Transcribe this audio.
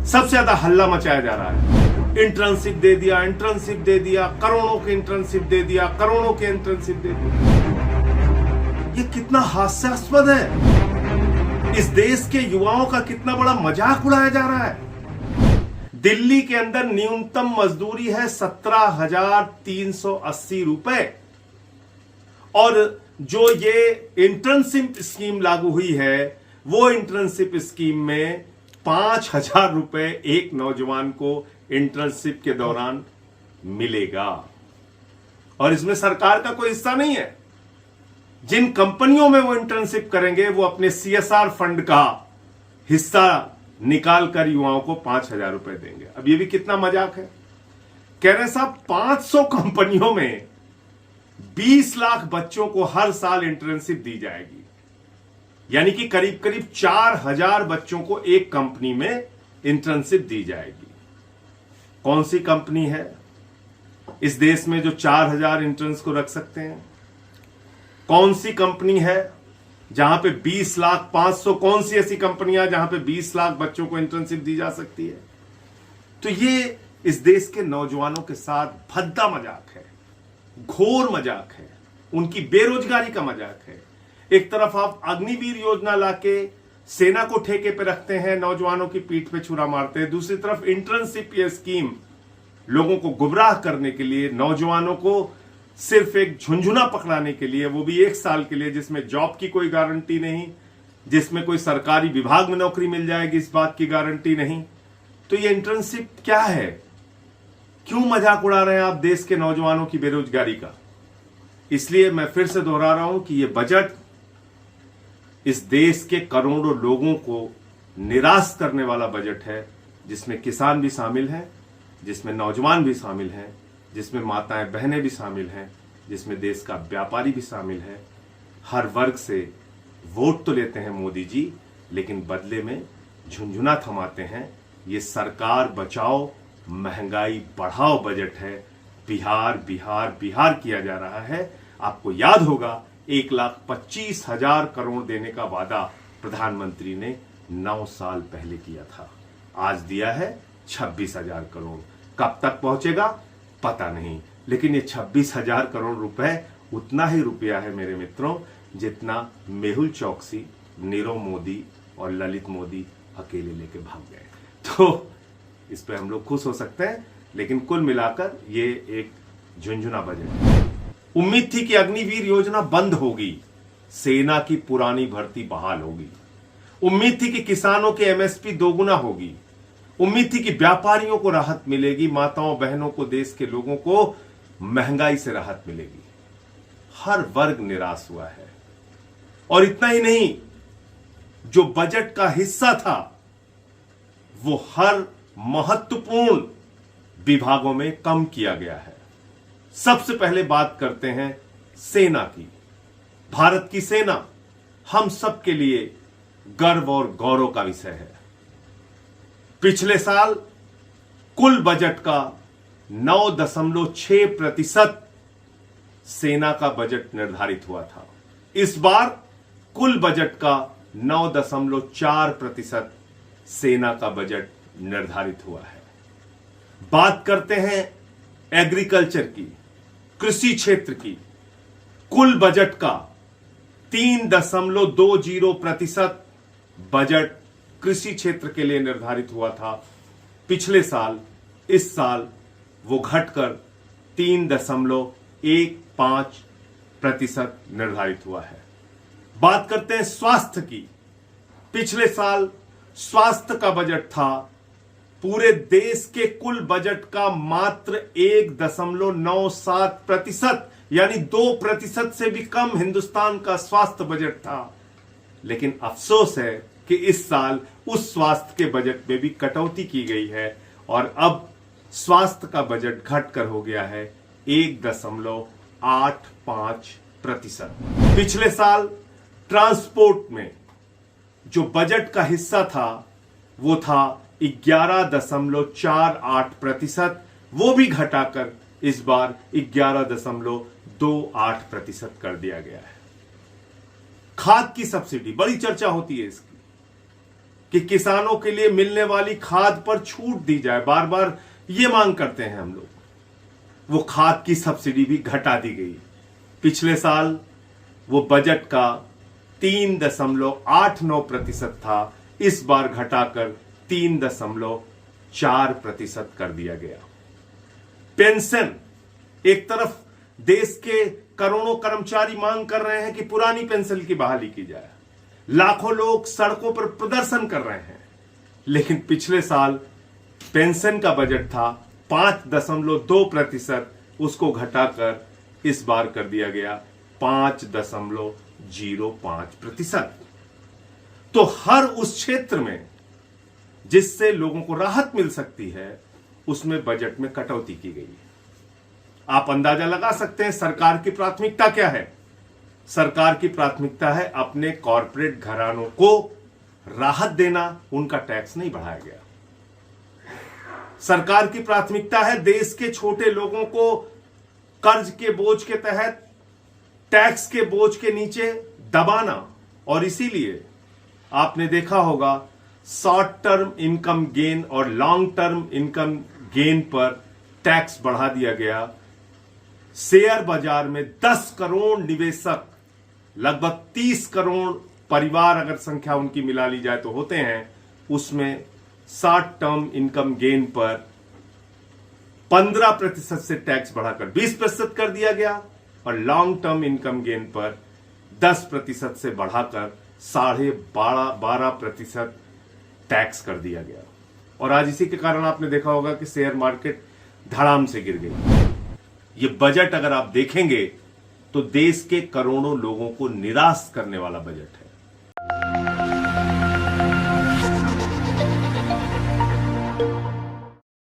सबसे ज्यादा हल्ला मचाया जा रहा है। इंटर्नशिप दे दिया, इंटर्नशिप दे दिया, करोड़ों के इंटर्नशिप दे दिया, करोड़ों के इंटर्नशिप दे दिया। ये कितना हास्यास्पद है। इस देश के युवाओं का कितना बड़ा मजाक उड़ाया जा रहा है। दिल्ली के अंदर न्यूनतम मजदूरी है 17,380 रुपए, और जो ये इंटर्नशिप स्कीम लागू हुई है, वो इंटर्नशिप स्कीम में 5,000 रुपए एक नौजवान को इंटर्नशिप के दौरान मिलेगा, और इसमें सरकार का कोई हिस्सा नहीं है। जिन कंपनियों में वो इंटर्नशिप करेंगे वो अपने सीएसआर फंड का हिस्सा निकालकर युवाओं को 5,000 रुपए देंगे। अब ये भी कितना मजाक है। कह रहे साहब 500 कंपनियों में 20 लाख बच्चों को हर साल इंटर्नशिप दी जाएगी, यानी कि करीब करीब 4,000 बच्चों को एक कंपनी में इंटर्नशिप दी जाएगी। कौन सी कंपनी है इस देश में जो 4,000 इंटर्न्स को रख सकते हैं? कौन सी कंपनी है जहां पे 20 लाख 500, कौन सी ऐसी कंपनियां जहां पे 20 लाख बच्चों को इंटर्नशिप दी जा सकती है? तो ये इस देश के नौजवानों के साथ भद्दा मजाक है, घोर मजाक है, उनकी बेरोजगारी का मजाक है। एक तरफ आप अग्निवीर योजना लाके सेना को ठेके पे रखते हैं, नौजवानों की पीठ पे छुरा मारते हैं। दूसरी तरफ इंटर्नशिप ये स्कीम लोगों को गुमराह करने के लिए, नौजवानों को सिर्फ एक झुंझुना पकड़ाने के लिए, वो भी 1 साल के लिए, जिसमें जॉब की कोई गारंटी नहीं, जिसमें कोई सरकारी विभाग में नौकरी मिल जाएगी इस बात की गारंटी नहीं। तो ये इंटर्नशिप क्या है? क्यों मजाक उड़ा रहे हैं आप देश के नौजवानों की बेरोजगारी का? इसलिए मैं फिर से दोहरा रहा हूं कि ये बजट इस देश के करोड़ों लोगों को निराश करने वाला बजट है, जिसमें किसान भी शामिल हैं, जिसमें नौजवान भी शामिल हैं, जिसमें माताएं बहनें भी शामिल हैं, जिसमें देश का व्यापारी भी शामिल है। हर वर्ग से वोट तो लेते हैं मोदी जी, लेकिन बदले में झुंझुना थमाते हैं। ये सरकार बचाओ महंगाई बढ़ाओ बजट है। बिहार बिहार बिहार किया जा रहा है। आपको याद होगा 1,25,000 करोड़ देने का वादा प्रधानमंत्री ने 9 साल पहले किया था। आज दिया है 26,000 करोड़। कब तक पहुंचेगा पता नहीं, लेकिन ये 26,000 करोड़ रुपए उतना ही रुपया है मेरे मित्रों, जितना मेहुल चौकसी, नीरव मोदी और ललित मोदी अकेले लेके भाग गए। तो इस पे हम लोग खुश हो सकते हैं, लेकिन कुल मिलाकर ये एक झुंझुना बजट है। उम्मीद थी कि अग्निवीर योजना बंद होगी, सेना की पुरानी भर्ती बहाल होगी। उम्मीद थी कि किसानों के एमएसपी दोगुना होगी। उम्मीद थी कि व्यापारियों को राहत मिलेगी, माताओं बहनों को, देश के लोगों को महंगाई से राहत मिलेगी। हर वर्ग निराश हुआ है। और इतना ही नहीं, जो बजट का हिस्सा था वो हर महत्वपूर्ण विभागों में कम किया गया है। सबसे पहले बात करते हैं सेना की। भारत की सेना हम सब के लिए गर्व और गौरव का विषय है। पिछले साल कुल बजट का 9.6% सेना का बजट निर्धारित हुआ था। इस बार कुल बजट का 9.4% सेना का बजट निर्धारित हुआ है। बात करते हैं एग्रीकल्चर की, कृषि क्षेत्र की। कुल बजट का 3.20% बजट कृषि क्षेत्र के लिए निर्धारित हुआ था पिछले साल। इस साल वो घटकर 3.15% निर्धारित हुआ है। बात करते हैं स्वास्थ्य की। पिछले साल स्वास्थ्य का बजट था पूरे देश के कुल बजट का मात्र 1.97%, यानी 2% से भी कम हिंदुस्तान का स्वास्थ्य बजट था। लेकिन अफसोस है कि इस साल उस स्वास्थ्य के बजट में भी कटौती की गई है और अब स्वास्थ्य का बजट घटकर हो गया है 1.85%। पिछले साल ट्रांसपोर्ट में जो बजट का हिस्सा था वो था 11.48%, वो भी घटाकर इस बार 11.28% कर दिया गया है। खाद की सब्सिडी, बड़ी चर्चा होती है इसकी। कि किसानों के लिए मिलने वाली खाद पर छूट दी जाए। बार बार ये मांग करते हैं हम लोग। वो खाद की सब्सिडी भी घटा दी गई। पिछले साल वो बजट का 3.89% था, इस बार घटाकर 3.4% कर दिया गया। पेंशन, एक तरफ देश के करोड़ों कर्मचारी मांग कर रहे हैं कि पुरानी पेंशन की बहाली की जाए, लाखों लोग सड़कों पर प्रदर्शन कर रहे हैं, लेकिन पिछले साल पेंशन का बजट था 5.2%, उसको घटाकर इस बार कर दिया गया 5.05%। तो हर उस क्षेत्र में जिससे लोगों को राहत मिल सकती है, उसमें बजट में कटौती की गई है। आप अंदाजा लगा सकते हैं सरकार की प्राथमिकता क्या है। सरकार की प्राथमिकता है अपने कॉरपोरेट घरानों को राहत देना, उनका टैक्स नहीं बढ़ाया गया। सरकार की प्राथमिकता है देश के छोटे लोगों को कर्ज के बोझ के तहत, टैक्स के बोझ के नीचे दबाना, और इसीलिए आपने देखा होगा शॉर्ट टर्म इनकम गेन और लॉन्ग टर्म इनकम गेन पर टैक्स बढ़ा दिया गया। शेयर बाजार में 10 करोड़ निवेशक, लगभग 30 करोड़ परिवार अगर संख्या उनकी मिला ली जाए तो होते हैं, उसमें शॉर्ट टर्म इनकम गेन पर 15% से टैक्स बढ़ाकर 20% कर दिया गया, और लॉन्ग टर्म इनकम गेन पर 10% से बढ़ाकर 12.5% टैक्स कर दिया गया। और आज इसी के कारण आपने देखा होगा कि शेयर मार्केट धड़ाम से गिर गई। ये बजट अगर आप देखेंगे तो देश के करोड़ों लोगों को निराश करने वाला बजट है।